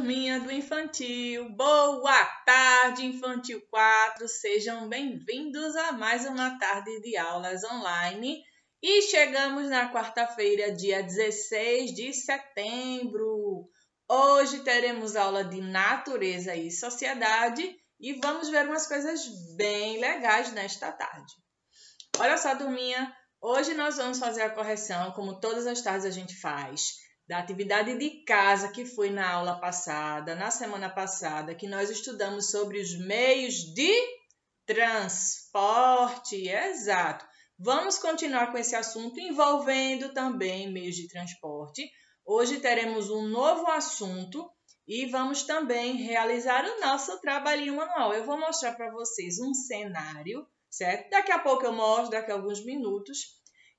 turminha do Infantil! Boa tarde, Infantil 4! Sejam bem-vindos a mais uma tarde de aulas online. E chegamos na quarta-feira, dia 16 de setembro. Hoje teremos aula de Natureza e Sociedade e vamos ver umas coisas bem legais nesta tarde. Olha só, turminha, hoje nós vamos fazer a correção, como todas as tardes a gente faz, da atividade de casa que foi na aula passada, na semana passada, que nós estudamos sobre os meios de transporte. Exato. Vamos continuar com esse assunto envolvendo também meios de transporte. Hoje teremos um novo assunto e vamos também realizar o nosso trabalhinho manual. Eu vou mostrar para vocês um cenário, certo? Daqui a pouco eu mostro, daqui a alguns minutos.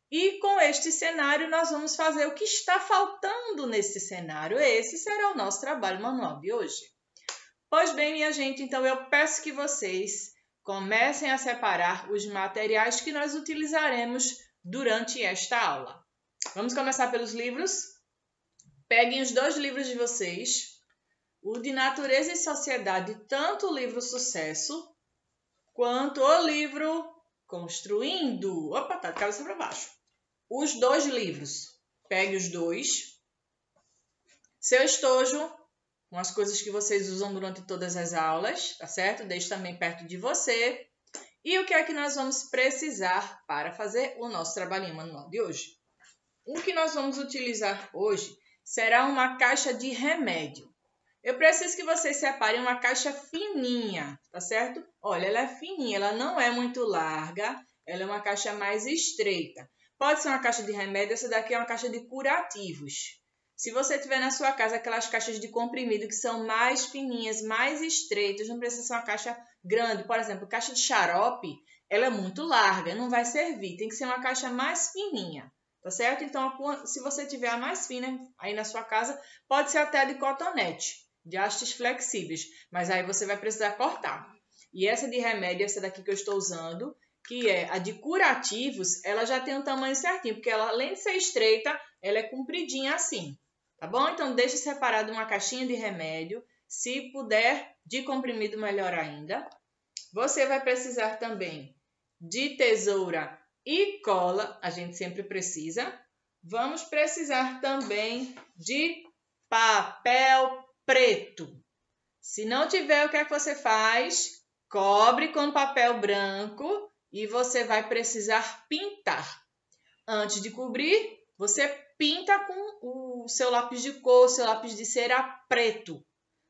E com este cenário, nós vamos fazer o que está faltando nesse cenário. Esse será o nosso trabalho manual de hoje. Pois bem, minha gente, então eu peço que vocês comecem a separar os materiais que nós utilizaremos durante esta aula. Vamos começar pelos livros? Peguem os dois livros de vocês, o de Natureza e Sociedade, tanto o livro Sucesso, quanto o livro Construindo. Opa, tá de cabeça para baixo. Os dois livros. Pegue os dois. Seu estojo, com as coisas que vocês usam durante todas as aulas, tá certo? Deixe também perto de você. E o que é que nós vamos precisar para fazer o nosso trabalhinho manual de hoje? O que nós vamos utilizar hoje será uma caixa de remédio. Eu preciso que vocês separem uma caixa fininha, tá certo? Olha, ela é fininha, ela não é muito larga, ela é uma caixa mais estreita. Pode ser uma caixa de remédio, essa daqui é uma caixa de curativos. Se você tiver na sua casa aquelas caixas de comprimido que são mais fininhas, mais estreitas, não precisa ser uma caixa grande. Por exemplo, caixa de xarope, ela é muito larga, não vai servir. Tem que ser uma caixa mais fininha, tá certo? Então, se você tiver a mais fina aí na sua casa, pode ser até de cotonete, de hastes flexíveis, mas aí você vai precisar cortar. E essa de remédio, essa daqui que eu estou usando, que é a de curativos, ela já tem um tamanho certinho, porque ela, além de ser estreita, ela é compridinha assim, tá bom? Então, deixe separado uma caixinha de remédio, se puder, de comprimido, melhor ainda. Você vai precisar também de tesoura e cola, a gente sempre precisa. Vamos precisar também de papel preto. Se não tiver, o que é que você faz? Cobre com papel branco. E você vai precisar pintar. Antes de cobrir, você pinta com o seu lápis de cor, seu lápis de cera preto.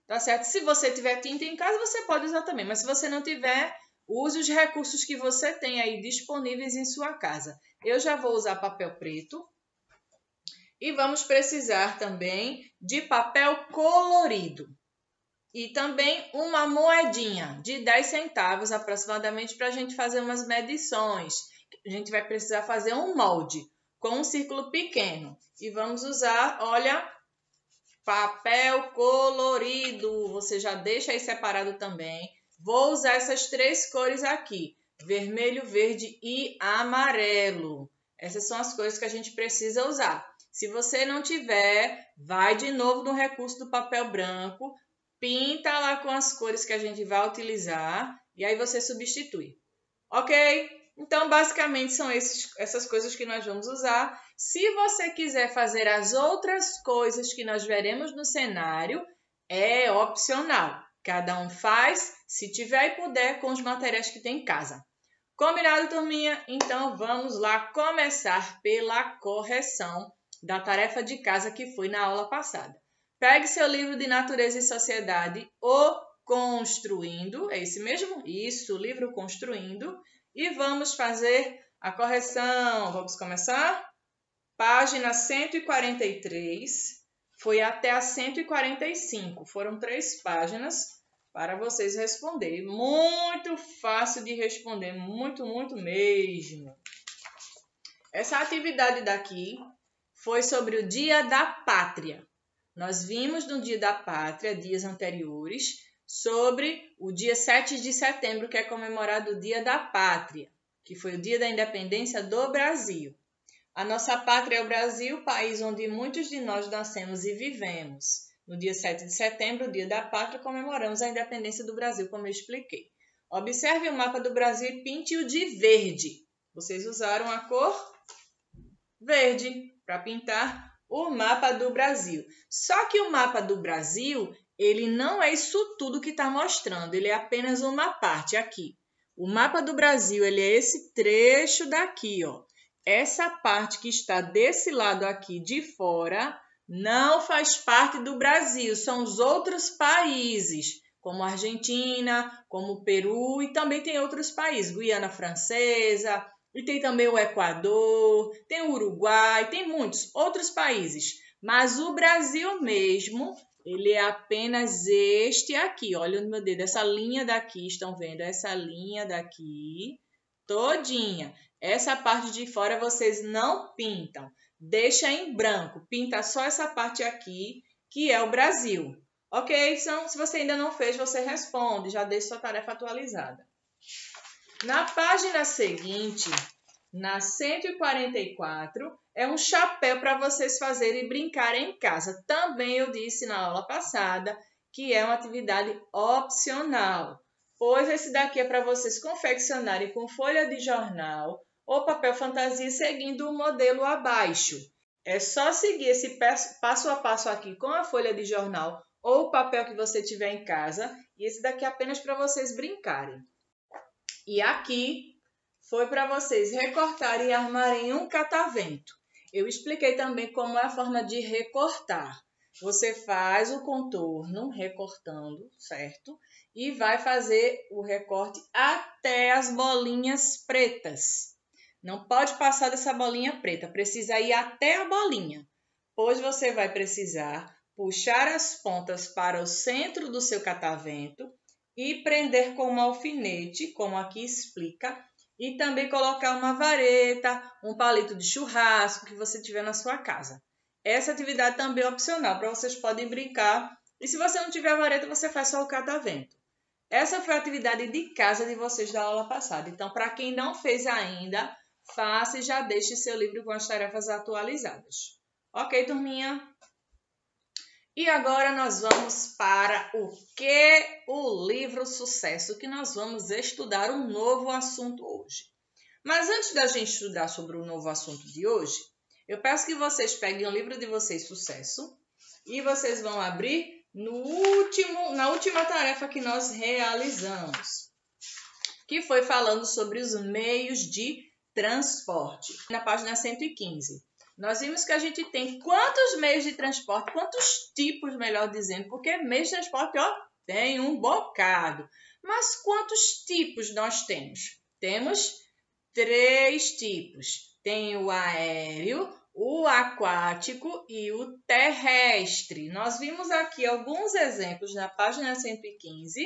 Tá certo? Se você tiver tinta em casa, você pode usar também. Mas se você não tiver, use os recursos que você tem aí disponíveis em sua casa. Eu já vou usar papel preto. E vamos precisar também de papel colorido. E também uma moedinha de 10 centavos aproximadamente para a gente fazer umas medições. A gente vai precisar fazer um molde com um círculo pequeno. E vamos usar, olha, papel colorido. Você já deixa aí separado também. Vou usar essas três cores aqui, vermelho, verde e amarelo. Essas são as cores que a gente precisa usar. Se você não tiver, vai de novo no recurso do papel branco. Pinta lá com as cores que a gente vai utilizar e aí você substitui. Ok? Então, basicamente, são essas coisas que nós vamos usar. Se você quiser fazer as outras coisas que nós veremos no cenário, é opcional. Cada um faz, se tiver e puder, com os materiais que tem em casa. Combinado, turminha? Então, vamos lá começar pela correção da tarefa de casa que foi na aula passada. Pegue seu livro de Natureza e Sociedade, O Construindo, é esse mesmo? Isso, o livro Construindo. E vamos fazer a correção. Vamos começar? Página 143, foi até a 145. Foram 3 páginas para vocês responderem. Muito fácil de responder, muito mesmo. Essa atividade daqui foi sobre o Dia da Pátria. Nós vimos no Dia da Pátria, dias anteriores, sobre o dia 7 de setembro, que é comemorado o Dia da Pátria, que foi o dia da independência do Brasil. A nossa pátria é o Brasil, país onde muitos de nós nascemos e vivemos. No dia 7 de setembro, o Dia da Pátria, comemoramos a independência do Brasil, como eu expliquei. Observe o mapa do Brasil e pinte-o de verde. Vocês usaram a cor verde para pintar o mapa do Brasil. Só que o mapa do Brasil, ele não é isso tudo que está mostrando, ele é apenas uma parte aqui. O mapa do Brasil, ele é esse trecho daqui, ó. Essa parte que está desse lado aqui de fora não faz parte do Brasil, são os outros países, como a Argentina, como o Peru e também tem outros países, Guiana Francesa, e tem também o Equador, tem o Uruguai, tem muitos outros países. Mas o Brasil mesmo, ele é apenas este aqui. Olha no meu dedo, essa linha daqui, estão vendo? Essa linha daqui, todinha. Essa parte de fora vocês não pintam. Deixa em branco, pinta só essa parte aqui, que é o Brasil. Ok? Então, se você ainda não fez, você responde, já deixa sua tarefa atualizada. Na página seguinte, na 144, é um chapéu para vocês fazerem e brincarem em casa. Também eu disse na aula passada que é uma atividade opcional, pois esse daqui é para vocês confeccionarem com folha de jornal ou papel fantasia seguindo o modelo abaixo. É só seguir esse passo a passo aqui com a folha de jornal ou o papel que você tiver em casa, e esse daqui é apenas para vocês brincarem. E aqui foi para vocês recortarem e armarem um catavento. Eu expliquei também como é a forma de recortar. Você faz o contorno recortando, certo? E vai fazer o recorte até as bolinhas pretas. Não pode passar dessa bolinha preta, precisa ir até a bolinha, pois você vai precisar puxar as pontas para o centro do seu catavento e prender com um alfinete, como aqui explica, e também colocar uma vareta, um palito de churrasco que você tiver na sua casa. Essa atividade também é opcional, para vocês podem brincar. E se você não tiver vareta, você faz só o catavento. Essa foi a atividade de casa de vocês da aula passada. Então, para quem não fez ainda, faça e já deixe seu livro com as tarefas atualizadas. Ok, turminha? E agora nós vamos para o livro Sucesso, que nós vamos estudar um novo assunto hoje. Mas antes da gente estudar sobre o novo assunto de hoje, eu peço que vocês peguem o livro de vocês Sucesso e vocês vão abrir na última tarefa que nós realizamos, que foi falando sobre os meios de transporte, na página 115. Nós vimos que a gente tem quantos meios de transporte, quantos tipos, melhor dizendo, porque meios de transporte, ó, tem um bocado. Mas quantos tipos nós temos? Temos 3 tipos. Tem o aéreo, o aquático e o terrestre. Nós vimos aqui alguns exemplos na página 115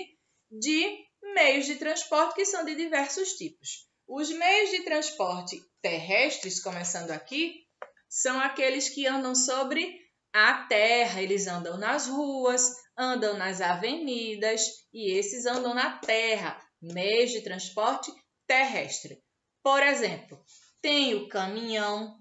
de meios de transporte que são de diversos tipos. Os meios de transporte terrestres, começando aqui, são aqueles que andam sobre a terra. Eles andam nas ruas, andam nas avenidas e esses andam na terra. Meios de transporte terrestre. Por exemplo, tem o caminhão,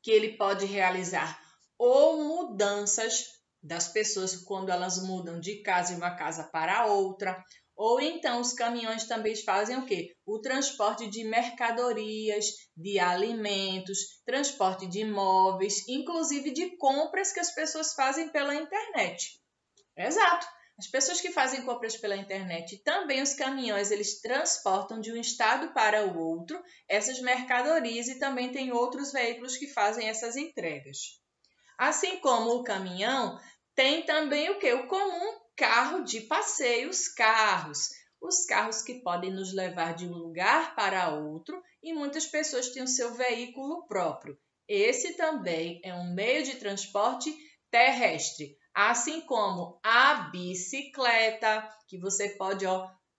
que ele pode realizar ou mudanças das pessoas quando elas mudam de casa de uma casa para outra, ou então os caminhões também fazem o quê? O transporte de mercadorias, de alimentos, transporte de imóveis, inclusive de compras que as pessoas fazem pela internet. Exato. As pessoas que fazem compras pela internet, também os caminhões, eles transportam de um estado para o outro essas mercadorias e também tem outros veículos que fazem essas entregas. Assim como o caminhão, tem também o quê? O comum carro de passeio, os carros que podem nos levar de um lugar para outro e muitas pessoas têm o seu veículo próprio. Esse também é um meio de transporte terrestre. Assim como a bicicleta, que você pode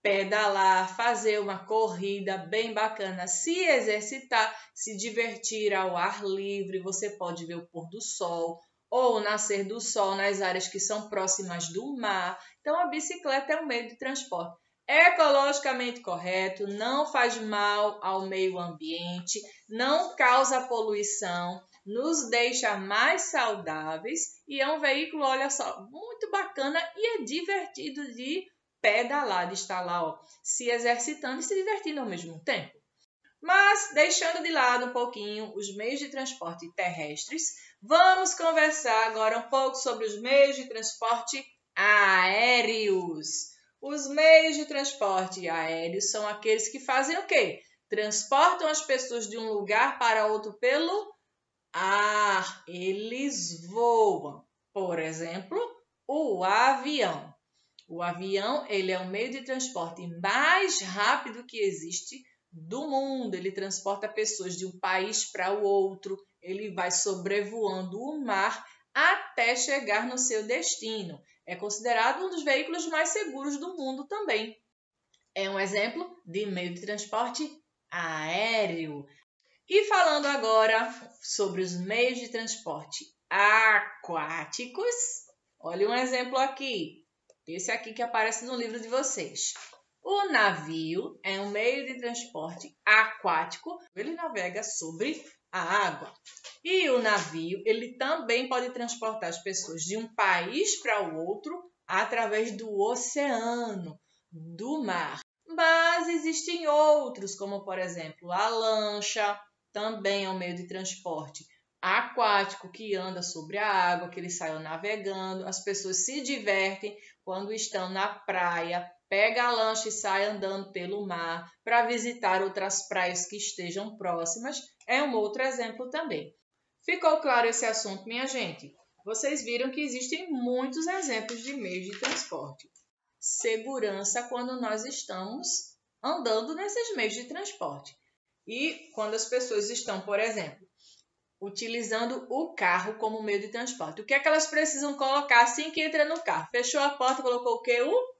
pedalar, fazer uma corrida bem bacana, se exercitar, se divertir ao ar livre. Você pode ver o pôr do sol ou o nascer do sol nas áreas que são próximas do mar. Então, a bicicleta é um meio de transporte ecologicamente correto, não faz mal ao meio ambiente, não causa poluição. nos deixa mais saudáveis e é um veículo, olha só, muito bacana e é divertido de pedalar, de estar lá, ó, se exercitando e se divertindo ao mesmo tempo. Mas, deixando de lado um pouquinho os meios de transporte terrestres, vamos conversar agora um pouco sobre os meios de transporte aéreos. Os meios de transporte aéreos são aqueles que fazem o quê? Transportam as pessoas de um lugar para outro pelo ar. Eles voam. Por exemplo, o avião. O avião, ele é o meio de transporte mais rápido que existe do mundo. Ele transporta pessoas de um país para o outro. Ele vai sobrevoando o mar até chegar no seu destino. É considerado um dos veículos mais seguros do mundo também. É um exemplo de meio de transporte aéreo. E falando agora sobre os meios de transporte aquáticos, olha um exemplo aqui. Esse aqui que aparece no livro de vocês. O navio é um meio de transporte aquático. Ele navega sobre a água. E o navio, ele também pode transportar as pessoas de um país para o outro através do oceano, do mar. Mas existem outros, como por exemplo a lancha, também é um meio de transporte aquático que anda sobre a água, que eles saiam navegando. As pessoas se divertem quando estão na praia, pega a lancha e sai andando pelo mar para visitar outras praias que estejam próximas. É um outro exemplo também. Ficou claro esse assunto, minha gente? Vocês viram que existem muitos exemplos de meios de transporte. Segurança quando nós estamos andando nesses meios de transporte. E quando as pessoas estão, por exemplo, utilizando o carro como meio de transporte. O que é que elas precisam colocar assim que entra no carro? Fechou a porta, colocou o quê? O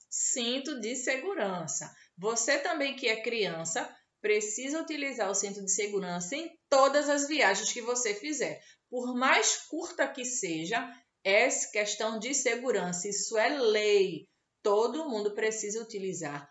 cinto de segurança. Você também que é criança precisa utilizar o cinto de segurança em todas as viagens que você fizer. Por mais curta que seja, é questão de segurança. Isso é lei. Todo mundo precisa utilizar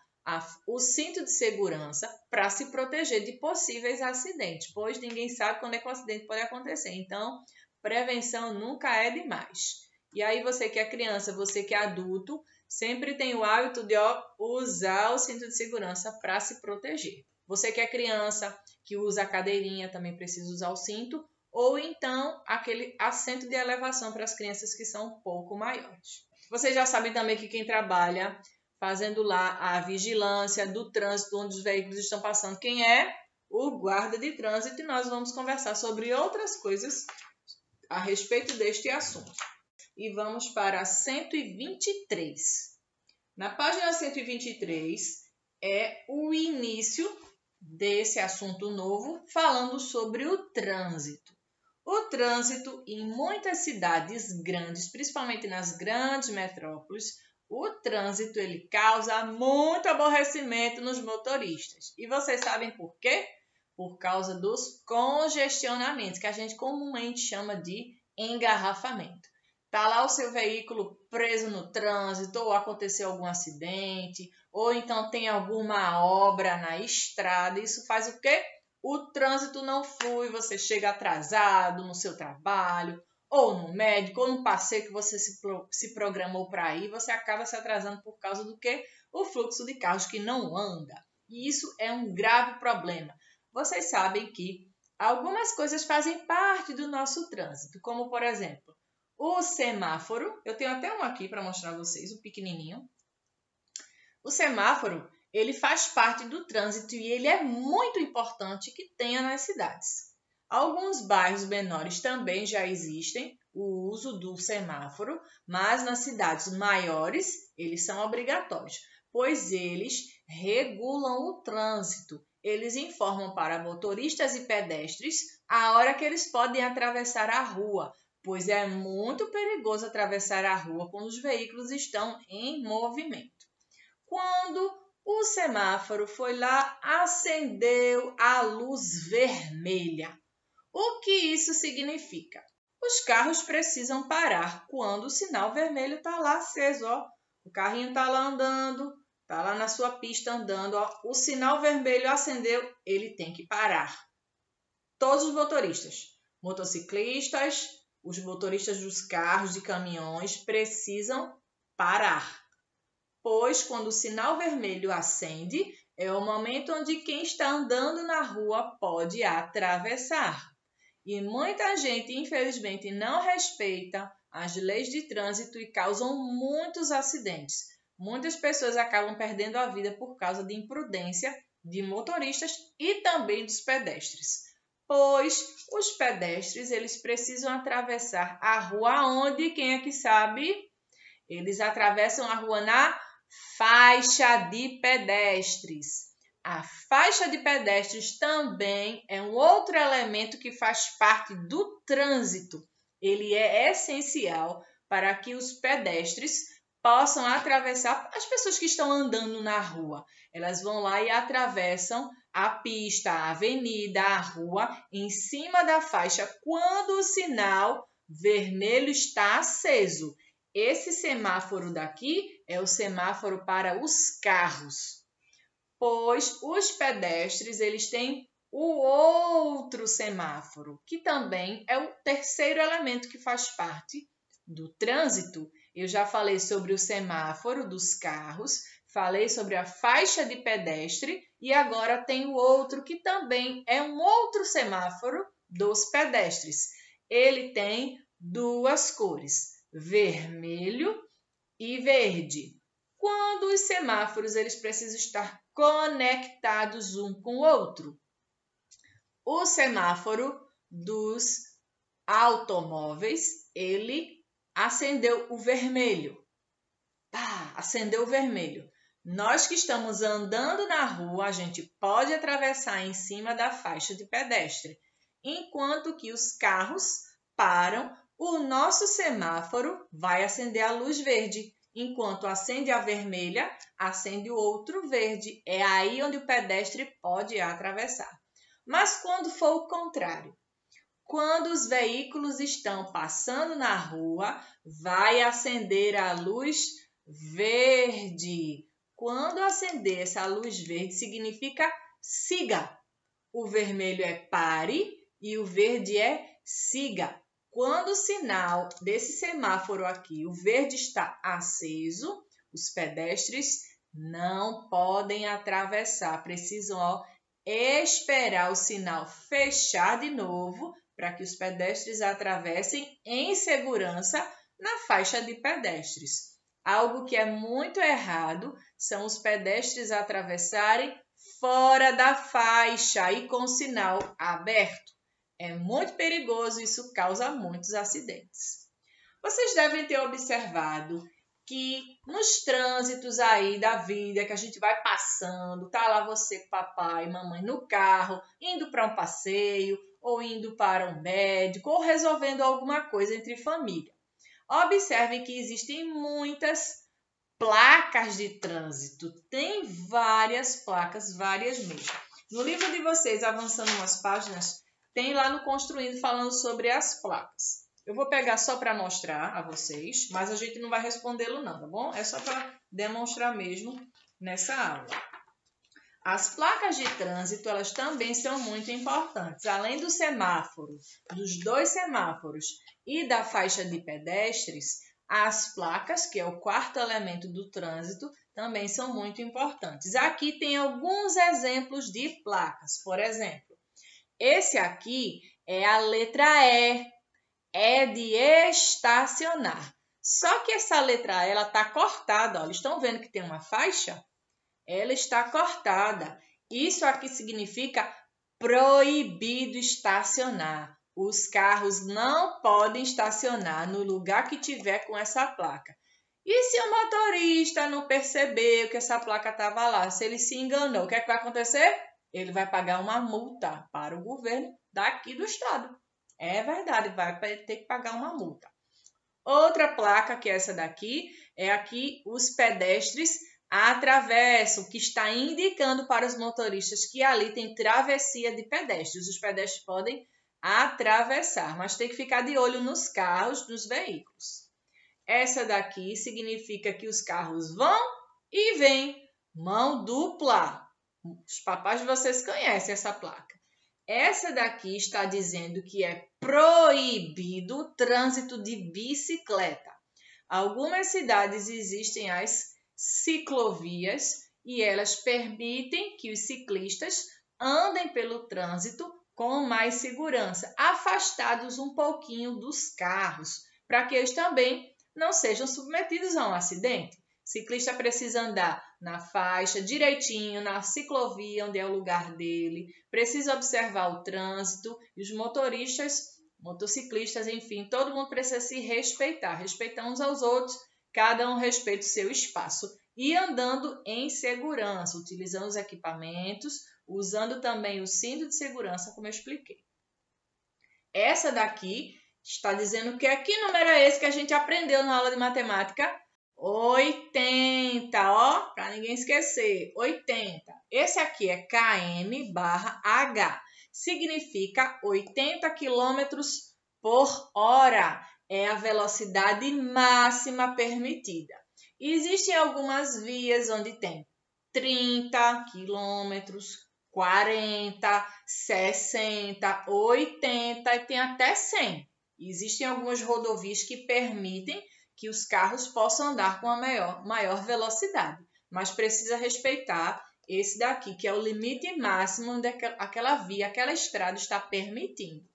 o cinto de segurança para se proteger de possíveis acidentes, pois ninguém sabe quando é que o acidente pode acontecer. Então, prevenção nunca é demais. E aí, você que é criança, você que é adulto, sempre tem o hábito de usar o cinto de segurança para se proteger. Você que é criança, que usa a cadeirinha, também precisa usar o cinto, ou então aquele assento de elevação para as crianças que são um pouco maiores. Vocês já sabem também que quem trabalha fazendo lá a vigilância do trânsito onde os veículos estão passando, quem é? O guarda de trânsito, e nós vamos conversar sobre outras coisas a respeito deste assunto. E vamos para a 123. Na página 123 é o início desse assunto novo, falando sobre o trânsito. O trânsito em muitas cidades grandes, principalmente nas grandes metrópoles, o trânsito ele causa muito aborrecimento nos motoristas. E vocês sabem por quê? Por causa dos congestionamentos, que a gente comumente chama de engarrafamento. Está lá o seu veículo preso no trânsito, ou aconteceu algum acidente, ou então tem alguma obra na estrada. Isso faz o quê? O trânsito não flui, você chega atrasado no seu trabalho, ou no médico, ou no passeio que você se programou para ir, você acaba se atrasando por causa do quê? O fluxo de carros que não anda. E isso é um grave problema. Vocês sabem que algumas coisas fazem parte do nosso trânsito, como por exemplo, o semáforo. Eu tenho até um aqui para mostrar a vocês, um pequenininho. O semáforo, ele faz parte do trânsito e ele é muito importante que tenha nas cidades. Alguns bairros menores também já existem o uso do semáforo, mas nas cidades maiores eles são obrigatórios, pois eles regulam o trânsito. Eles informam para motoristas e pedestres a hora que eles podem atravessar a rua, pois é muito perigoso atravessar a rua quando os veículos estão em movimento. Quando o semáforo foi lá, acendeu a luz vermelha. O que isso significa? Os carros precisam parar quando o sinal vermelho está lá aceso. Ó. O carrinho está lá andando, está lá na sua pista andando. Ó. O sinal vermelho acendeu, ele tem que parar. Todos os motoristas. Motociclistas, os motoristas dos carros, de caminhões, precisam parar, pois quando o sinal vermelho acende, é o momento onde quem está andando na rua pode atravessar. E muita gente, infelizmente, não respeita as leis de trânsito e causam muitos acidentes. Muitas pessoas acabam perdendo a vida por causa de imprudência de motoristas e também dos pedestres. Pois os pedestres, eles precisam atravessar a rua onde, quem é que sabe? Eles atravessam a rua na faixa de pedestres. A faixa de pedestres também é um outro elemento que faz parte do trânsito. Ele é essencial para que os pedestres possam atravessar, as pessoas que estão andando na rua. Elas vão lá e atravessam a pista, a avenida, a rua, em cima da faixa, quando o sinal vermelho está aceso. Esse semáforo daqui é o semáforo para os carros, pois os pedestres, eles têm o outro semáforo, que também é o terceiro elemento que faz parte do trânsito. Eu já falei sobre o semáforo dos carros, falei sobre a faixa de pedestre e agora tem o outro que também é um outro semáforo dos pedestres. Ele tem duas cores, vermelho e verde. Quando os semáforos eles precisam estar conectados um com o outro. O semáforo dos automóveis, ele acendeu o vermelho. Acendeu o vermelho. Nós que estamos andando na rua, a gente pode atravessar em cima da faixa de pedestre. Enquanto que os carros param, o nosso semáforo vai acender a luz verde. Enquanto acende a vermelha, acende o outro verde. É aí onde o pedestre pode atravessar. Mas quando for o contrário, quando os veículos estão passando na rua, vai acender a luz verde. Quando acender essa luz verde, significa siga. O vermelho é pare e o verde é siga. Quando o sinal desse semáforo aqui, o verde está aceso, os pedestres não podem atravessar. Precisam esperar o sinal fechar de novo para que os pedestres atravessem em segurança na faixa de pedestres. Algo que é muito errado são os pedestres atravessarem fora da faixa e com o sinal aberto. É muito perigoso, isso causa muitos acidentes. Vocês devem ter observado que nos trânsitos aí da vida, que a gente vai passando, tá lá você com papai e mamãe no carro, indo para um passeio, ou indo para um médico, ou resolvendo alguma coisa entre família. Observem que existem muitas placas de trânsito. Tem várias placas, várias mesmo. No livro de vocês, avançando umas páginas, tem lá no Construindo falando sobre as placas. Eu vou pegar só para mostrar a vocês, mas a gente não vai respondê-lo não, tá bom? É só para demonstrar mesmo nessa aula. As placas de trânsito, elas também são muito importantes. Além do semáforo, dos dois semáforos e da faixa de pedestres, as placas, que é o quarto elemento do trânsito, também são muito importantes. Aqui tem alguns exemplos de placas. Por exemplo, esse aqui é a letra E, é de estacionar. Só que essa letra E, ela está cortada. Olha, estão vendo que tem uma faixa? Ela está cortada. Isso aqui significa proibido estacionar. Os carros não podem estacionar no lugar que tiver com essa placa. E se o motorista não percebeu que essa placa estava lá, se ele se enganou, o que é que vai acontecer? Ele vai pagar uma multa para o governo daqui do estado. É verdade, vai ter que pagar uma multa. Outra placa, que é essa daqui, é aqui os pedestres atravessam, que está indicando para os motoristas que ali tem travessia de pedestres. Os pedestres podem atravessar, mas tem que ficar de olho nos carros, nos veículos. Essa daqui significa que os carros vão e vêm, mão dupla. Os papais de vocês conhecem essa placa. Essa daqui está dizendo que é proibido o trânsito de bicicleta. Algumas cidades existem as ciclovias e elas permitem que os ciclistas andem pelo trânsito com mais segurança, afastados um pouquinho dos carros, para que eles também não sejam submetidos a um acidente. O ciclista precisa andar na faixa direitinho, na ciclovia, onde é o lugar dele, precisa observar o trânsito e os motoristas, motociclistas, enfim, todo mundo precisa se respeitar uns aos outros, cada um respeita o seu espaço e andando em segurança, utilizando os equipamentos, usando também o cinto de segurança, como eu expliquei. Essa daqui está dizendo que número é esse que a gente aprendeu na aula de matemática? 80, ó, para ninguém esquecer, 80. Esse aqui é km/h, significa 80 km por hora, é a velocidade máxima permitida. Existem algumas vias onde tem 30 km, 40, 60, 80 e tem até 100. Existem algumas rodovias que permitem que os carros possam andar com a maior velocidade, mas precisa respeitar esse daqui, que é o limite máximo onde aquela via, aquela estrada está permitindo.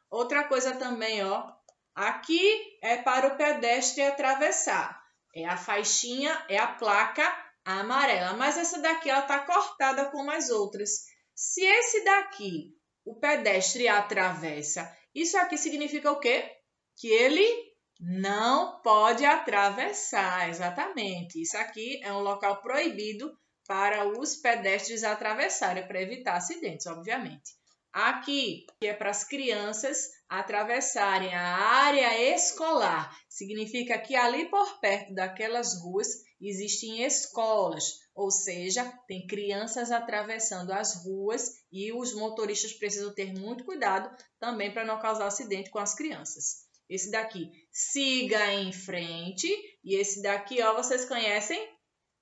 Outra coisa também, ó, aqui é para o pedestre atravessar. É a faixinha, é a placa amarela, mas essa daqui ela está cortada como as outras. Se esse daqui, o pedestre atravessa, isso aqui significa o quê? Que ele não pode atravessar, exatamente. Isso aqui é um local proibido para os pedestres atravessarem, para evitar acidentes, obviamente. Aqui, que é para as crianças atravessarem a área escolar, significa que ali por perto daquelas ruas existem escolas, ou seja, tem crianças atravessando as ruas e os motoristas precisam ter muito cuidado também para não causar acidente com as crianças. Esse daqui, siga em frente. E esse daqui, ó, vocês conhecem?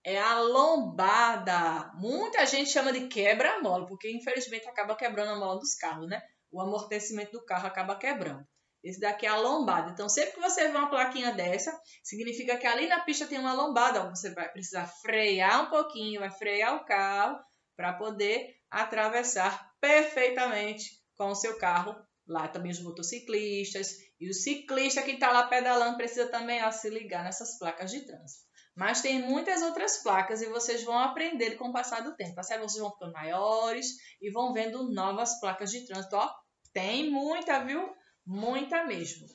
É a lombada. Muita gente chama de quebra-mola, porque infelizmente acaba quebrando a mola dos carros, né? O amortecimento do carro acaba quebrando. Esse daqui é a lombada. Então, sempre que você vê uma plaquinha dessa, significa que ali na pista tem uma lombada. Você vai precisar frear um pouquinho, vai frear o carro para poder atravessar perfeitamente com o seu carro. Lá também os motociclistas e o ciclista que está lá pedalando precisa também se ligar nessas placas de trânsito. Mas tem muitas outras placas e vocês vão aprender com o passar do tempo. Tá? Vocês vão ficando maiores e vão vendo novas placas de trânsito. Ó, tem muita, viu? Muita mesmo.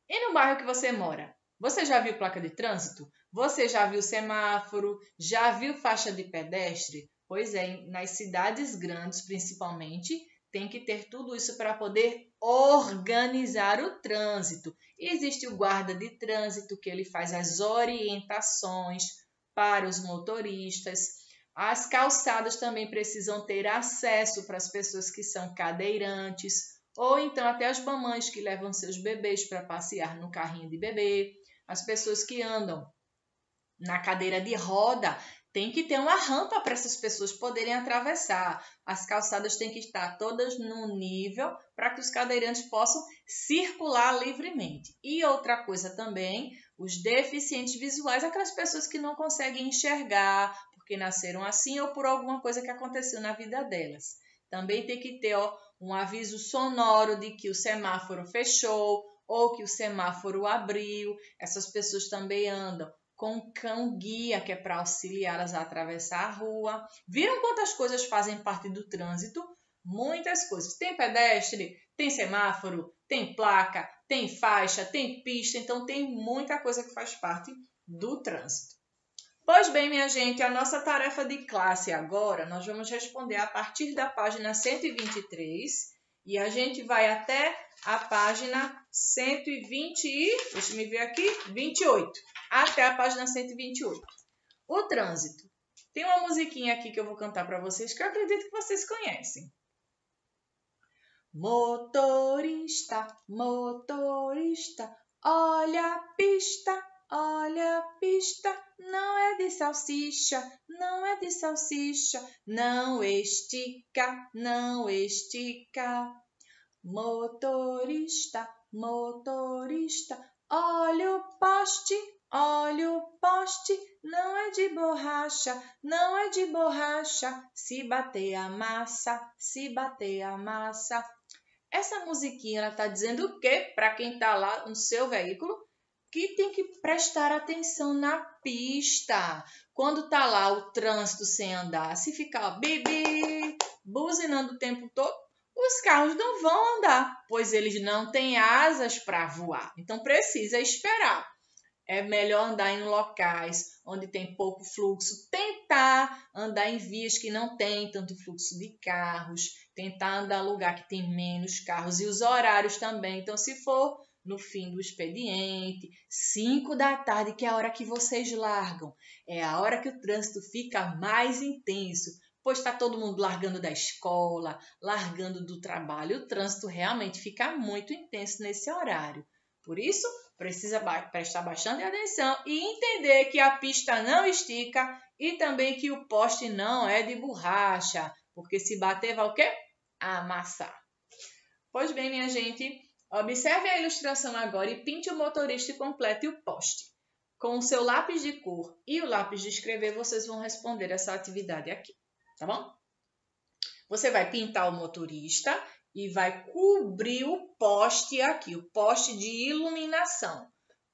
E no bairro que você mora? Você já viu placa de trânsito? Você já viu semáforo? Já viu faixa de pedestre? Pois é, nas cidades grandes principalmente, tem que ter tudo isso para poder organizar o trânsito. Existe o guarda de trânsito, que ele faz as orientações para os motoristas. As calçadas também precisam ter acesso para as pessoas que são cadeirantes, ou então até as mamães que levam seus bebês para passear no carrinho de bebê. As pessoas que andam na cadeira de roda, tem que ter uma rampa para essas pessoas poderem atravessar. As calçadas têm que estar todas no nível para que os cadeirantes possam circular livremente. E outra coisa também, os deficientes visuais, aquelas pessoas que não conseguem enxergar porque nasceram assim ou por alguma coisa que aconteceu na vida delas. Também tem que ter um aviso sonoro de que o semáforo fechou ou que o semáforo abriu. Essas pessoas também andam com cão-guia, que é para auxiliá-las a atravessar a rua. Viram quantas coisas fazem parte do trânsito? Muitas coisas. Tem pedestre, tem semáforo, tem placa, tem faixa, tem pista. Então, tem muita coisa que faz parte do trânsito. Pois bem, minha gente, a nossa tarefa de classe agora, nós vamos responder a partir da página 123 e a gente vai até a página 28, até a página 128. O trânsito. Tem uma musiquinha aqui que eu vou cantar para vocês que eu acredito que vocês conhecem. Motorista, motorista, olha a pista, olha a pista, não é de salsicha, não é de salsicha, não estica, não estica. Motorista, motorista, olha o poste, não é de borracha, não é de borracha, se bater a massa, se bater a massa. Essa musiquinha ela está dizendo o quê para quem está lá no seu veículo? Que tem que prestar atenção na pista. Quando está lá o trânsito sem andar, se ficar bibi, buzinando o tempo todo, os carros não vão andar, pois eles não têm asas para voar. Então precisa esperar. É melhor andar em locais onde tem pouco fluxo, tentar andar em vias que não tem tanto fluxo de carros, tentar andar em lugar que tem menos carros e os horários também. Então, se for no fim do expediente, 5 da tarde, que é a hora que vocês largam, é a hora que o trânsito fica mais intenso, pois está todo mundo largando da escola, largando do trabalho. O trânsito realmente fica muito intenso nesse horário. Por isso, precisa prestar bastante atenção e entender que a pista não estica e também que o poste não é de borracha, porque se bater vai o quê? Amassar. Pois bem, minha gente, observe a ilustração agora e pinte o motorista e complete o poste. Com o seu lápis de cor e o lápis de escrever, vocês vão responder essa atividade aqui, tá bom? Você vai pintar o motorista e vai cobrir o poste aqui, o poste de iluminação,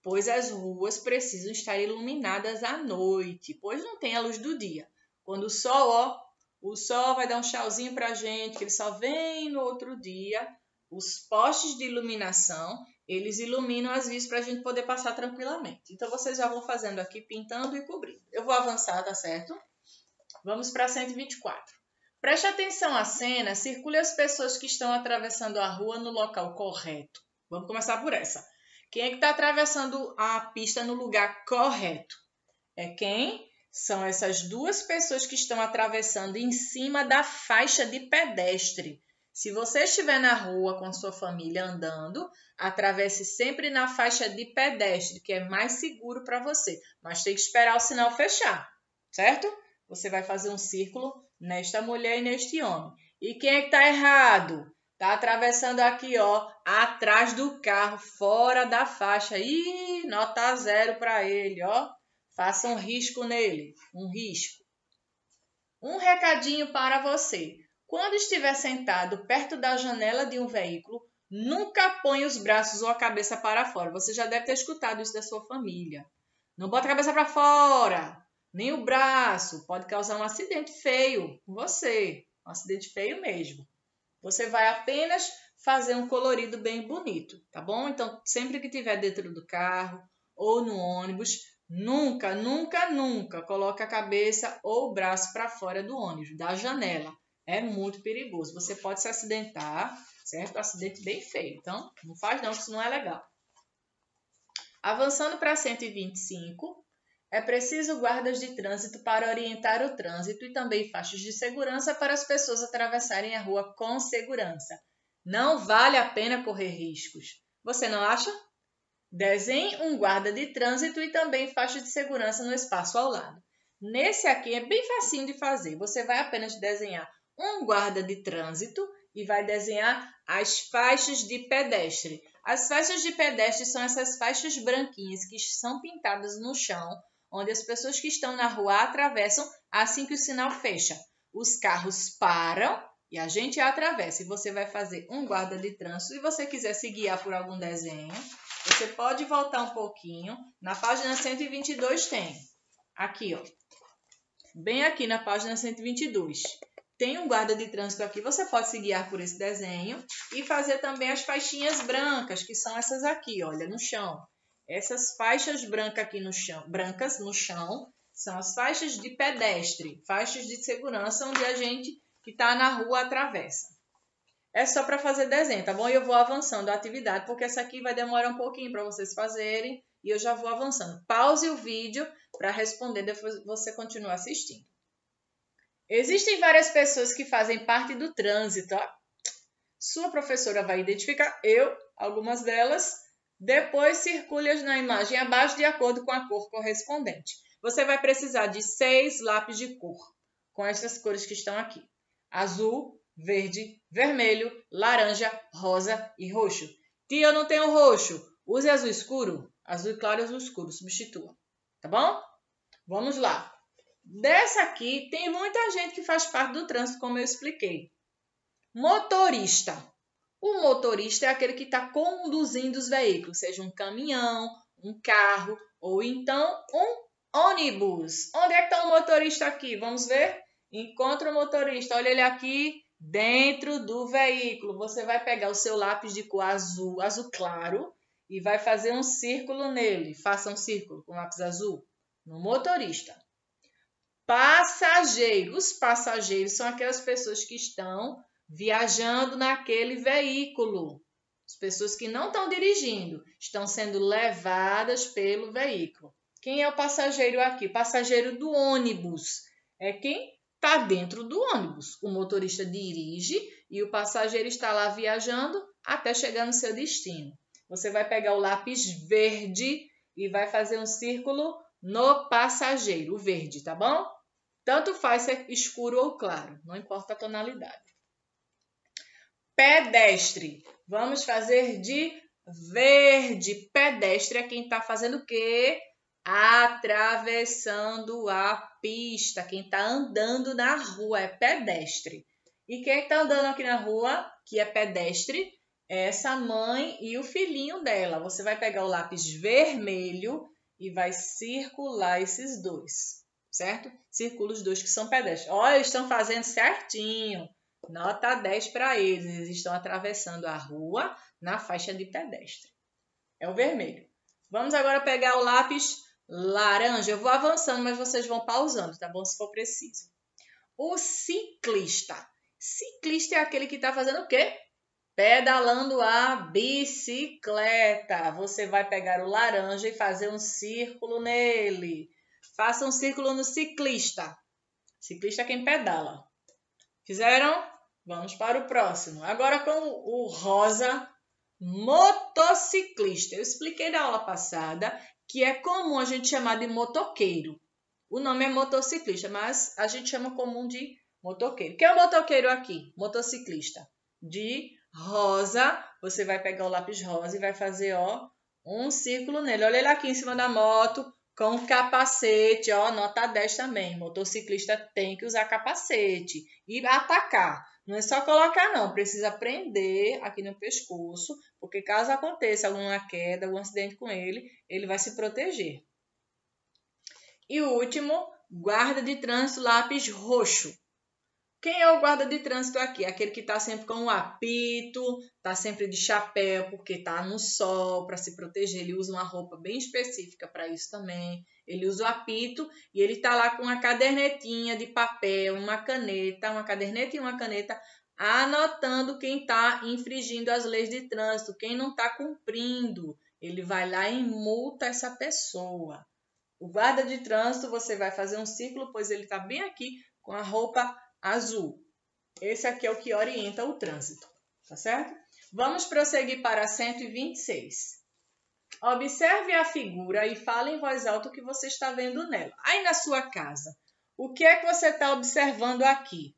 pois as ruas precisam estar iluminadas à noite, pois não tem a luz do dia. Quando o sol vai dar um tchauzinho para a gente, que ele só vem no outro dia, os postes de iluminação, eles iluminam as vias para a gente poder passar tranquilamente. Então, vocês já vão fazendo aqui, pintando e cobrindo. Eu vou avançar, tá certo? Vamos para 124. Preste atenção à cena, circule as pessoas que estão atravessando a rua no local correto. Vamos começar por essa. Quem é que está atravessando a pista no lugar correto? É quem? São essas duas pessoas que estão atravessando em cima da faixa de pedestre. Se você estiver na rua com a sua família andando, atravesse sempre na faixa de pedestre, que é mais seguro para você. Mas tem que esperar o sinal fechar, certo? Você vai fazer um círculo nesta mulher e neste homem. E quem é que está errado? Está atravessando aqui, ó, atrás do carro, fora da faixa. Ih, nota 0 para ele, ó. Faça um risco nele, um risco. Um recadinho para você. Quando estiver sentado perto da janela de um veículo, nunca ponha os braços ou a cabeça para fora. Você já deve ter escutado isso da sua família. Não bota a cabeça para fora. Nem o braço, pode causar um acidente feio com você, um acidente feio mesmo. Você vai apenas fazer um colorido bem bonito, tá bom? Então, sempre que estiver dentro do carro ou no ônibus, nunca, nunca, nunca coloque a cabeça ou o braço para fora do ônibus, da janela. É muito perigoso, você pode se acidentar, certo? Um acidente bem feio, então não faz não, isso não é legal. Avançando para 125, é preciso guardas de trânsito para orientar o trânsito e também faixas de segurança para as pessoas atravessarem a rua com segurança. Não vale a pena correr riscos. Você não acha? Desenhe um guarda de trânsito e também faixa de segurança no espaço ao lado. Nesse aqui é bem facinho de fazer. Você vai apenas desenhar um guarda de trânsito e vai desenhar as faixas de pedestre. As faixas de pedestre são essas faixas branquinhas que são pintadas no chão, onde as pessoas que estão na rua atravessam assim que o sinal fecha. Os carros param e a gente atravessa. E você vai fazer um guarda de trânsito. Se você quiser se guiar por algum desenho, você pode voltar um pouquinho. Na página 122 tem. Aqui, ó. Bem aqui na página 122. Tem um guarda de trânsito aqui. Você pode se guiar por esse desenho e fazer também as faixinhas brancas, que são essas aqui, olha, no chão. Essas faixas brancas aqui no chão, são as faixas de pedestre, faixas de segurança, onde a gente que está na rua atravessa. É só para fazer desenho, tá bom? E eu vou avançando a atividade, porque essa aqui vai demorar um pouquinho para vocês fazerem e eu já vou avançando. Pause o vídeo para responder, depois você continua assistindo. Existem várias pessoas que fazem parte do trânsito, ó. Sua professora vai identificar, algumas delas, Depois, circule na imagem abaixo de acordo com a cor correspondente. Você vai precisar de 6 lápis de cor, com essas cores que estão aqui. Azul, verde, vermelho, laranja, rosa e roxo. Tia, eu não tenho roxo. Use azul escuro. Azul claro e azul escuro. Substitua. Tá bom? Vamos lá. Dessa aqui, tem muita gente que faz parte do trânsito, como eu expliquei. Motorista. O motorista é aquele que está conduzindo os veículos, seja um caminhão, um carro ou então um ônibus. Onde é que está o motorista aqui? Vamos ver? Encontra o motorista. Olha ele aqui dentro do veículo. Você vai pegar o seu lápis de cor azul, azul claro, e vai fazer um círculo nele. Faça um círculo com lápis azul no motorista. Passageiro. Os passageiros são aquelas pessoas que estão viajando naquele veículo. As pessoas que não estão dirigindo, estão sendo levadas pelo veículo. Quem é o passageiro aqui? Passageiro do ônibus. É quem está dentro do ônibus. O motorista dirige e o passageiro está lá viajando até chegar no seu destino. Você vai pegar o lápis verde e vai fazer um círculo no passageiro, o verde, tá bom? Tanto faz se é escuro ou claro, não importa a tonalidade. Pedestre. Vamos fazer de verde. Pedestre é quem está fazendo o quê? Atravessando a pista. Quem está andando na rua é pedestre. E quem está andando aqui na rua, que é pedestre, é essa mãe e o filhinho dela. Você vai pegar o lápis vermelho e vai circular esses dois, certo? Circula os dois que são pedestres. Olha, eles estão fazendo certinho. Nota 10 para eles. Eles estão atravessando a rua na faixa de pedestre. É o vermelho. Vamos agora pegar o lápis laranja. Eu vou avançando, mas vocês vão pausando, tá bom? Se for preciso. O ciclista. Ciclista é aquele que está fazendo o quê? Pedalando a bicicleta. Você vai pegar o laranja e fazer um círculo nele. Faça um círculo no ciclista. Ciclista é quem pedala. Fizeram? Vamos para o próximo. Agora com o rosa, motociclista. Eu expliquei na aula passada que é comum a gente chamar de motoqueiro. O nome é motociclista, mas a gente chama comum de motoqueiro. Quem é o motoqueiro aqui? Motociclista. De rosa, você vai pegar o lápis rosa e vai fazer, ó, um círculo nele. Olha ele aqui em cima da moto com capacete, ó, nota 10 também. Motociclista tem que usar capacete e atacar. Não é só colocar, não. Precisa prender aqui no pescoço, porque caso aconteça alguma queda, algum acidente com ele, ele vai se proteger. E o último, guarda de trânsito, lápis roxo. Quem é o guarda de trânsito aqui? Aquele que está sempre com um apito, está sempre de chapéu, porque está no sol, para se proteger. Ele usa uma roupa bem específica para isso também. Ele usa o apito e ele está lá com uma cadernetinha de papel, uma caderneta e uma caneta, anotando quem está infringindo as leis de trânsito, quem não está cumprindo. Ele vai lá e multa essa pessoa. O guarda de trânsito, você vai fazer um círculo, pois ele está bem aqui com a roupa azul. Esse aqui é o que orienta o trânsito, tá certo? Vamos prosseguir para 126. Observe a figura e fale em voz alta o que você está vendo nela. Aí na sua casa, o que é que você está observando aqui?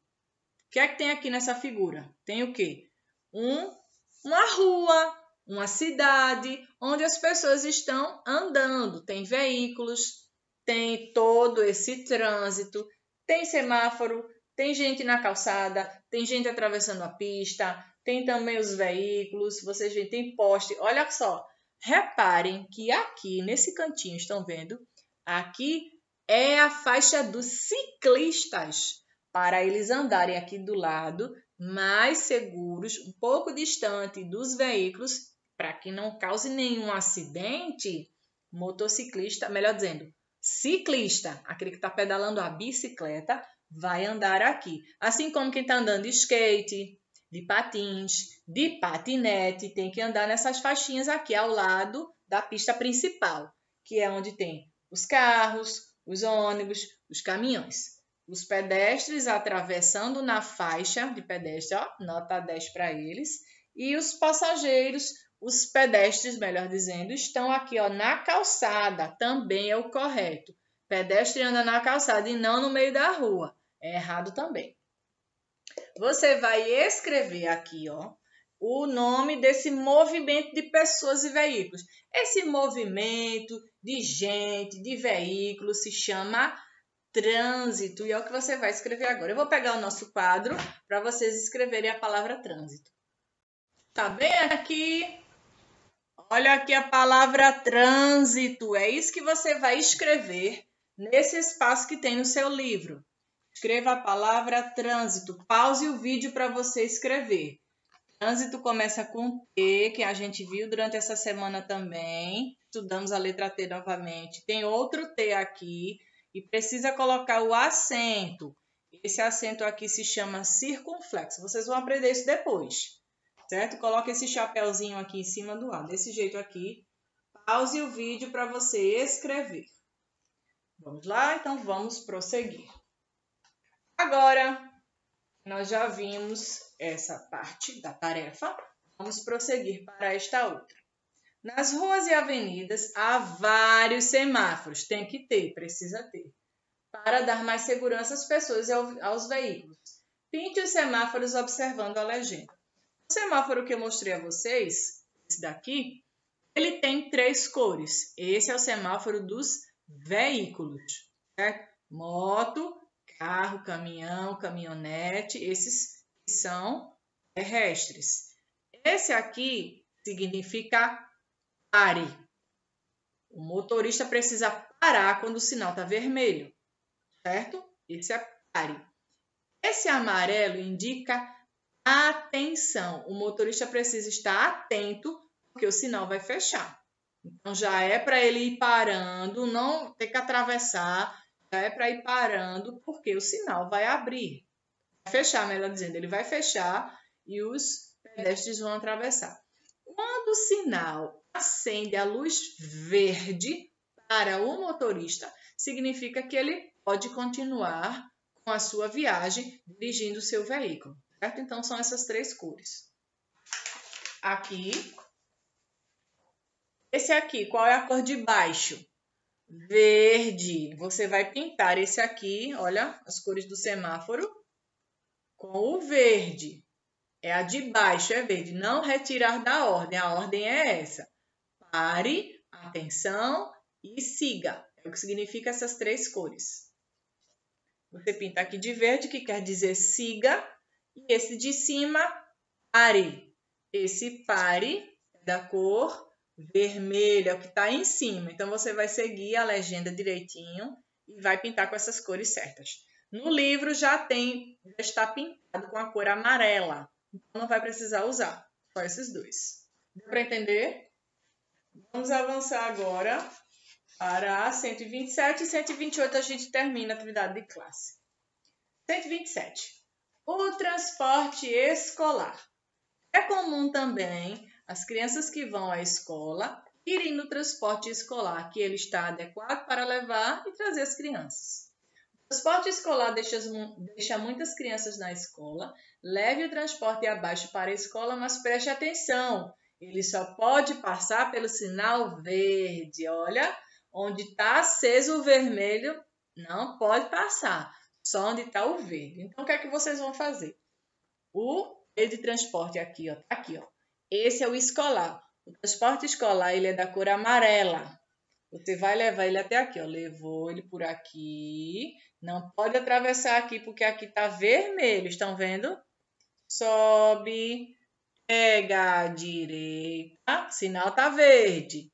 O que é que tem aqui nessa figura? Tem o quê? Uma rua, uma cidade, onde as pessoas estão andando. Tem veículos, tem todo esse trânsito, tem semáforo, tem gente na calçada, tem gente atravessando a pista, tem também os veículos, vocês veem, tem poste. Olha só, reparem que aqui nesse cantinho, estão vendo? Aqui é a faixa dos ciclistas, para eles andarem aqui do lado, mais seguros, um pouco distante dos veículos, para que não cause nenhum acidente. Motociclista, melhor dizendo, ciclista, aquele que está pedalando a bicicleta, vai andar aqui. Assim como quem está andando de skate, de patins, de patinete, tem que andar nessas faixinhas aqui ao lado da pista principal, que é onde tem os carros, os ônibus, os caminhões. Os pedestres atravessando na faixa de pedestre, ó, nota 10 para eles, e os passageiros Os pedestres, melhor dizendo, estão aqui, ó, na calçada. Também é o correto. Pedestre anda na calçada e não no meio da rua. É errado também. Você vai escrever aqui, ó, o nome desse movimento de pessoas e veículos. Esse movimento de gente, de veículos, se chama trânsito. E é o que você vai escrever agora. Eu vou pegar o nosso quadro para vocês escreverem a palavra trânsito. Tá bem aqui? Olha aqui a palavra trânsito. É isso que você vai escrever nesse espaço que tem no seu livro. Escreva a palavra trânsito. Pause o vídeo para você escrever. Trânsito começa com T, que a gente viu durante essa semana também. Estudamos a letra T novamente. Tem outro T aqui e precisa colocar o acento. Esse acento aqui se chama circunflexo. Vocês vão aprender isso depois, certo? Coloque esse chapéuzinho aqui em cima do A, desse jeito aqui. Pause o vídeo para você escrever. Vamos lá? Então vamos prosseguir. Agora, nós já vimos essa parte da tarefa, vamos prosseguir para esta outra. Nas ruas e avenidas há vários semáforos, tem que ter, precisa ter, para dar mais segurança às pessoas e aos veículos. Pinte os semáforos observando a legenda. O semáforo que eu mostrei a vocês, esse daqui, ele tem 3 cores. Esse é o semáforo dos veículos, certo? Moto, carro, caminhão, caminhonete, esses são terrestres. Esse aqui significa pare. O motorista precisa parar quando o sinal está vermelho, certo? Esse é pare. Esse amarelo indica atenção. O motorista precisa estar atento porque o sinal vai fechar. Então, já é para ele ir parando, não ter que atravessar. Já é para ir parando, porque o sinal vai abrir. Vai fechar, melhor dizendo, ele vai fechar e os pedestres vão atravessar. Quando o sinal acende a luz verde para o motorista, significa que ele pode continuar com a sua viagem dirigindo o seu veículo, certo? Então, são essas 3 cores. Aqui, esse aqui, qual é a cor de baixo? Verde. Você vai pintar esse aqui, olha, as cores do semáforo, com o verde. É a de baixo, é verde. Não retirar da ordem. A ordem é essa. Pare, atenção e siga. É o que significa essas 3 cores. Você pinta aqui de verde, que quer dizer siga. E esse de cima, pare. Esse pare é da cor vermelho, é o que está em cima. Então, você vai seguir a legenda direitinho e vai pintar com essas cores certas. No livro já está pintado com a cor amarela. Então, não vai precisar usar. Só esses 2. Deu para entender? Vamos avançar agora para 127 e 128. A gente termina a atividade de classe. 127. O transporte escolar. É comum também as crianças que vão à escola irem no transporte escolar, que ele está adequado para levar e trazer as crianças. O transporte escolar deixa muitas crianças na escola. Leve o transporte abaixo para a escola, mas preste atenção. Ele só pode passar pelo sinal verde. Olha, onde está aceso o vermelho, não pode passar. Só onde está o verde. Então, o que é que vocês vão fazer? O meio de transporte aqui, ó, tá aqui, ó. Esse é o escolar. O transporte escolar, ele é da cor amarela. Você vai levar ele até aqui, ó. Levou ele por aqui. Não pode atravessar aqui, porque aqui tá vermelho. Estão vendo? Sobe, pega à direita. Sinal tá verde.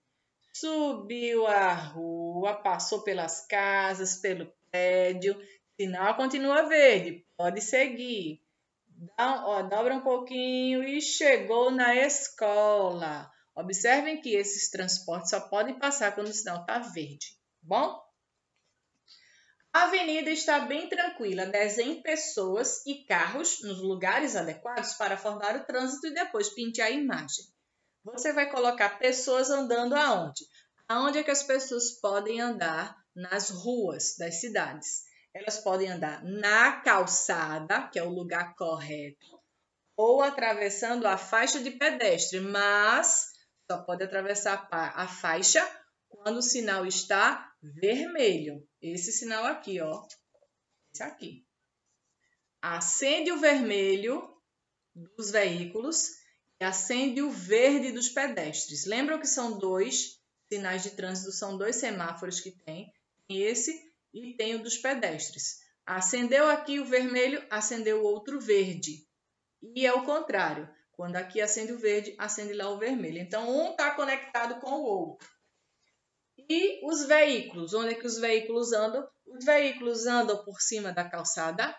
Subiu a rua, passou pelas casas, pelo prédio. Sinal continua verde. Pode seguir. Dobra um pouquinho e chegou na escola. Observem que esses transportes só podem passar quando o sinal está verde, bom? A avenida está bem tranquila. Desenhe pessoas e carros nos lugares adequados para formar o trânsito e depois pinte a imagem. Você vai colocar pessoas andando aonde? Aonde é que as pessoas podem andar nas ruas das cidades? Elas podem andar na calçada, que é o lugar correto, ou atravessando a faixa de pedestre, mas Só pode atravessar a faixa quando o sinal está vermelho. Esse sinal aqui, ó. Esse aqui. Acende o vermelho dos veículos e acende o verde dos pedestres. Lembram que são 2 sinais de trânsito, são 2 semáforos que tem. Tem esse e tem o dos pedestres. Acendeu aqui o vermelho, acendeu o outro verde. E é o contrário. Quando aqui acende o verde, acende lá o vermelho. Então, um está conectado com o outro. E os veículos? Onde é que os veículos andam? Os veículos andam por cima da calçada?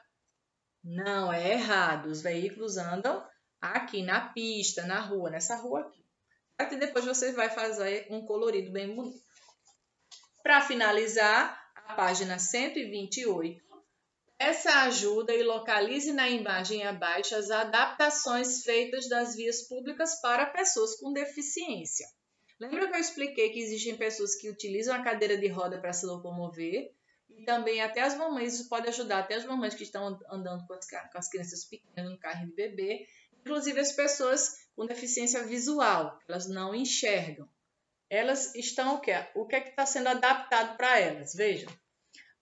Não, é errado. Os veículos andam aqui na pista, na rua, nessa rua aqui. Até depois você vai fazer um colorido bem bonito. Para finalizar, a página 128. Peça ajuda e localize na imagem abaixo as adaptações feitas das vias públicas para pessoas com deficiência. Lembra que eu expliquei que existem pessoas que utilizam a cadeira de roda para se locomover? E também até as mamães, isso pode ajudar até as mamães que estão andando com as crianças pequenas no carro de bebê, inclusive as pessoas com deficiência visual, elas não enxergam. Elas estão o quê? O que é que está sendo adaptado para elas? Vejam.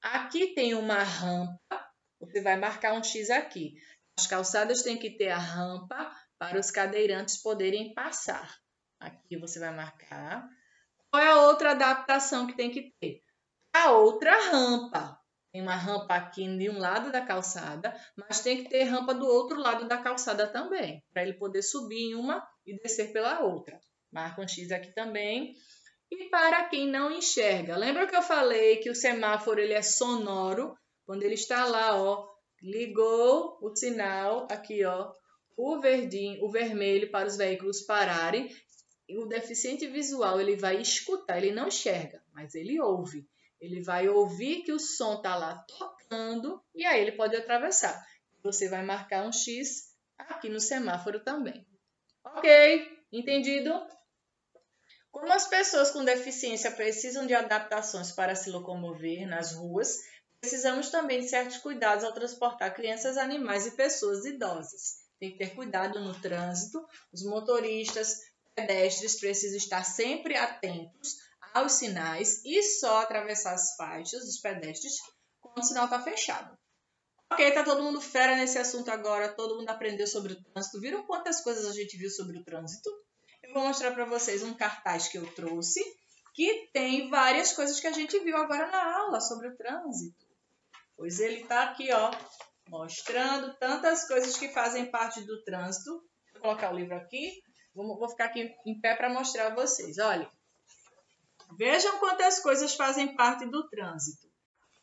Aqui tem uma rampa, você vai marcar um X aqui. As calçadas têm que ter a rampa para os cadeirantes poderem passar. Aqui você vai marcar. Qual é a outra adaptação que tem que ter? A outra rampa. Tem uma rampa aqui de um lado da calçada, mas tem que ter rampa do outro lado da calçada também, para ele poder subir em uma e descer pela outra. Marca um X aqui também. E para quem não enxerga, lembra que eu falei que o semáforo ele é sonoro? Quando ele está lá, ó, ligou o sinal, aqui, ó, o verdinho, o vermelho para os veículos pararem. E o deficiente visual, ele vai escutar, ele não enxerga, mas ele ouve. Ele vai ouvir que o som está lá tocando e aí ele pode atravessar. Você vai marcar um X aqui no semáforo também. Ok? Entendido? Como as pessoas com deficiência precisam de adaptações para se locomover nas ruas, precisamos também de certos cuidados ao transportar crianças, animais e pessoas idosas. Tem que ter cuidado no trânsito. Os motoristas, pedestres precisam estar sempre atentos aos sinais e só atravessar as faixas dos pedestres quando o sinal está fechado. Ok, tá todo mundo fera nesse assunto agora, todo mundo aprendeu sobre o trânsito. Viram quantas coisas a gente viu sobre o trânsito? Eu vou mostrar para vocês um cartaz que eu trouxe, que tem várias coisas que a gente viu agora na aula sobre o trânsito. Pois ele está aqui, ó, mostrando tantas coisas que fazem parte do trânsito. Vou colocar o livro aqui, vou ficar aqui em pé para mostrar a vocês. Olha, vejam quantas coisas fazem parte do trânsito.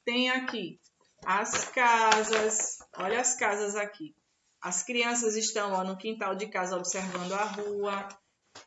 Tem aqui as casas, olha as casas aqui. As crianças estão ó, no quintal de casa observando a rua.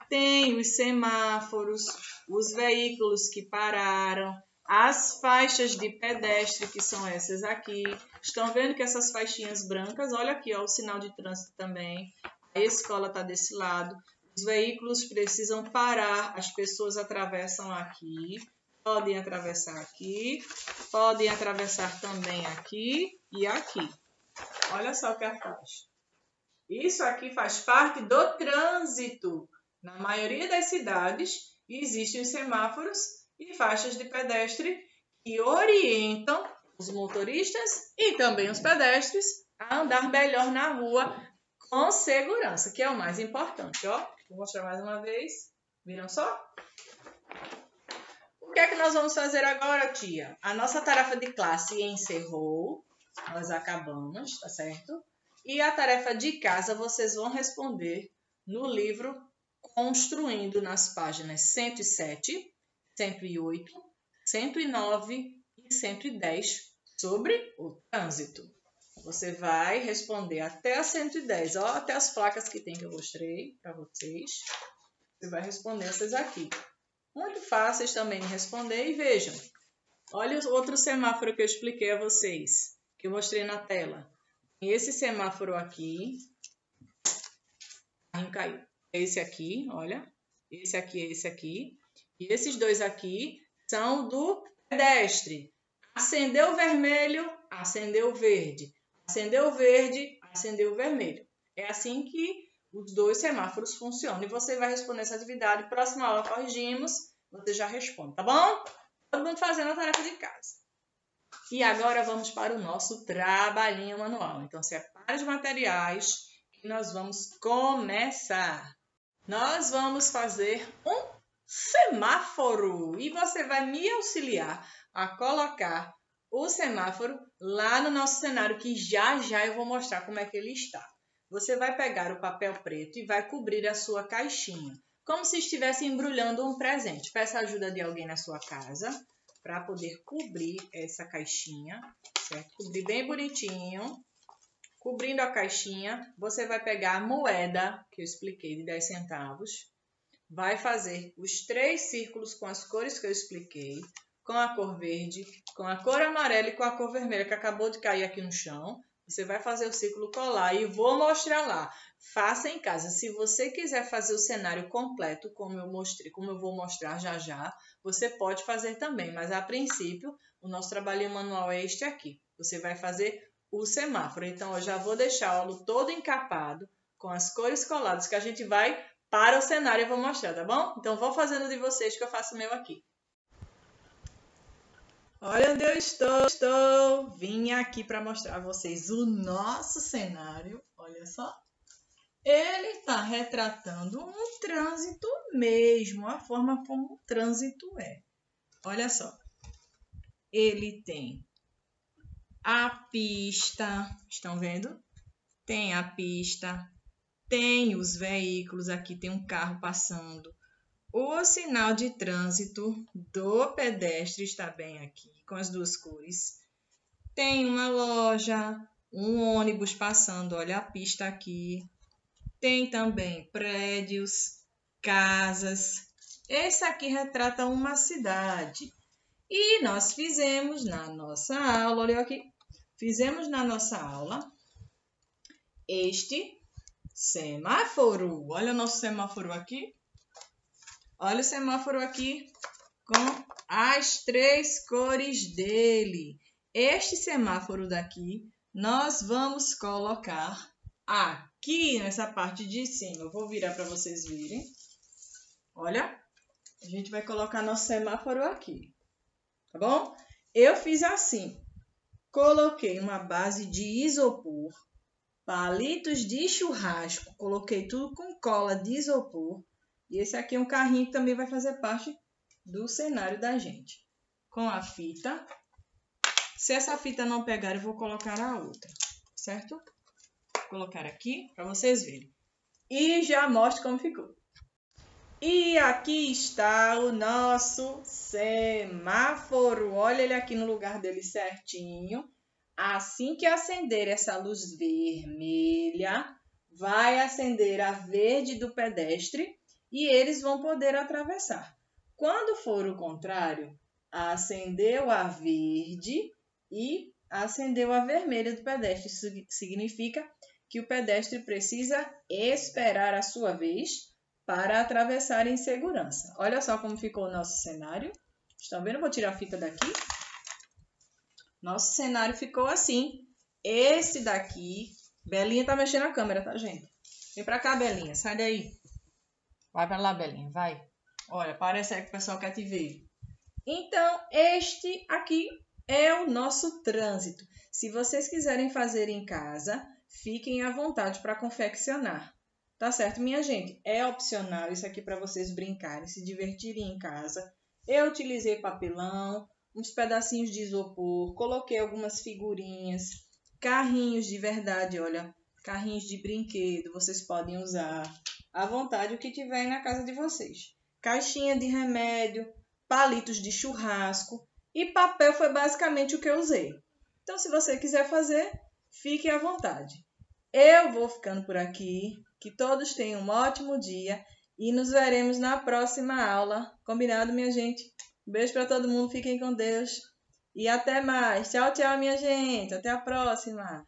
Tem os semáforos, os veículos que pararam, as faixas de pedestre, que são essas aqui. Estão vendo que essas faixinhas brancas, olha aqui, ó, o sinal de trânsito também. A escola está desse lado. Os veículos precisam parar, as pessoas atravessam aqui, podem atravessar aqui, podem atravessar também aqui e aqui. Olha só o cartaz. Isso aqui faz parte do trânsito. Na maioria das cidades, existem os semáforos e faixas de pedestre que orientam os motoristas e também os pedestres a andar melhor na rua com segurança, que é o mais importante. Ó, vou mostrar mais uma vez. Viram só? O que é que nós vamos fazer agora, tia? A nossa tarefa de classe encerrou. Nós acabamos, tá certo? E a tarefa de casa vocês vão responder no livro Construindo nas páginas 107, 108, 109 e 110 sobre o trânsito. Você vai responder até a 110, ó, até as placas que tem que eu mostrei para vocês. Você vai responder essas aqui. Muito fáceis também de responder e vejam. Olha o outro semáforo que eu expliquei a vocês, que eu mostrei na tela. Esse semáforo aqui, caiu. Esse aqui, olha, esse aqui, e esses dois aqui são do pedestre. Acendeu o vermelho, acendeu o verde. Acendeu o verde, acendeu o vermelho. É assim que os 2 semáforos funcionam. E você vai responder essa atividade. Próxima aula corrigimos, você já responde, tá bom? Todo mundo fazendo a tarefa de casa. E agora vamos para o nosso trabalhinho manual. Então, separe os materiais que nós vamos começar. Nós vamos fazer um semáforo e você vai me auxiliar a colocar o semáforo lá no nosso cenário, que já eu vou mostrar como é que ele está. Você vai pegar o papel preto e vai cobrir a sua caixinha, como se estivesse embrulhando um presente. Peça a ajuda de alguém na sua casa para poder cobrir essa caixinha, certo? Cobrir bem bonitinho. Cobrindo a caixinha, você vai pegar a moeda que eu expliquei de 10 centavos, vai fazer os 3 círculos com as cores que eu expliquei, com a cor verde, com a cor amarela e com a cor vermelha que acabou de cair aqui no chão. Você vai fazer o círculo colar e vou mostrar lá. Faça em casa. Se você quiser fazer o cenário completo, como eu vou mostrar já, você pode fazer também. Mas a princípio, o nosso trabalhinho manual é este aqui. Você vai fazer o semáforo. Então, eu já vou deixar o aluno todo encapado com as cores coladas que a gente vai para o cenário e vou mostrar, tá bom? Então, vou fazendo de vocês que eu faço o meu aqui. Olha onde eu estou. Vim aqui para mostrar a vocês o nosso cenário. Olha só. Ele está retratando um trânsito mesmo, a forma como o trânsito é. Olha só. Ele tem a pista, estão vendo? Tem a pista, tem os veículos, aqui tem um carro passando. O sinal de trânsito do pedestre está bem aqui, com as 2 cores. Tem uma loja, um ônibus passando, olha a pista aqui. Tem também prédios, casas. Esse aqui retrata uma cidade. E nós fizemos na nossa aula, olha aqui, fizemos na nossa aula este semáforo. Olha o nosso semáforo aqui. Olha o semáforo aqui com as 3 cores dele. Este semáforo daqui nós vamos colocar aqui nessa parte de cima. Eu vou virar para vocês verem. Olha, a gente vai colocar nosso semáforo aqui, tá bom? Eu fiz assim. Coloquei uma base de isopor, palitos de churrasco, coloquei tudo com cola de isopor. E esse aqui é um carrinho que também vai fazer parte do cenário da gente. Com a fita. Se essa fita não pegar, eu vou colocar a outra, certo? Vou colocar aqui para vocês verem. E já mostro como ficou. E aqui está o nosso semáforo. Olha ele aqui no lugar dele certinho. Assim que acender essa luz vermelha, vai acender a verde do pedestre e eles vão poder atravessar. Quando for o contrário, acendeu a verde e acendeu a vermelha do pedestre. Isso significa que o pedestre precisa esperar a sua vez para atravessar em segurança. Olha só como ficou o nosso cenário. Estão vendo? Vou tirar a fita daqui. Nosso cenário ficou assim. Esse daqui... Belinha tá mexendo na câmera, tá, gente? Vem pra cá, Belinha. Sai daí. Vai pra lá, Belinha. Vai. Olha, parece aí que o pessoal quer te ver. Então, este aqui é o nosso trânsito. Se vocês quiserem fazer em casa, fiquem à vontade para confeccionar. Tá certo, minha gente? É opcional isso aqui para vocês brincarem, se divertirem em casa. Eu utilizei papelão, uns pedacinhos de isopor, coloquei algumas figurinhas, carrinhos de verdade, olha, carrinhos de brinquedo, vocês podem usar à vontade o que tiver aí na casa de vocês. Caixinha de remédio, palitos de churrasco e papel foi basicamente o que eu usei. Então, se você quiser fazer, fique à vontade. Eu vou ficando por aqui. Que todos tenham um ótimo dia e nos veremos na próxima aula. Combinado, minha gente? Um beijo para todo mundo, fiquem com Deus e até mais. Tchau, tchau, minha gente. Até a próxima.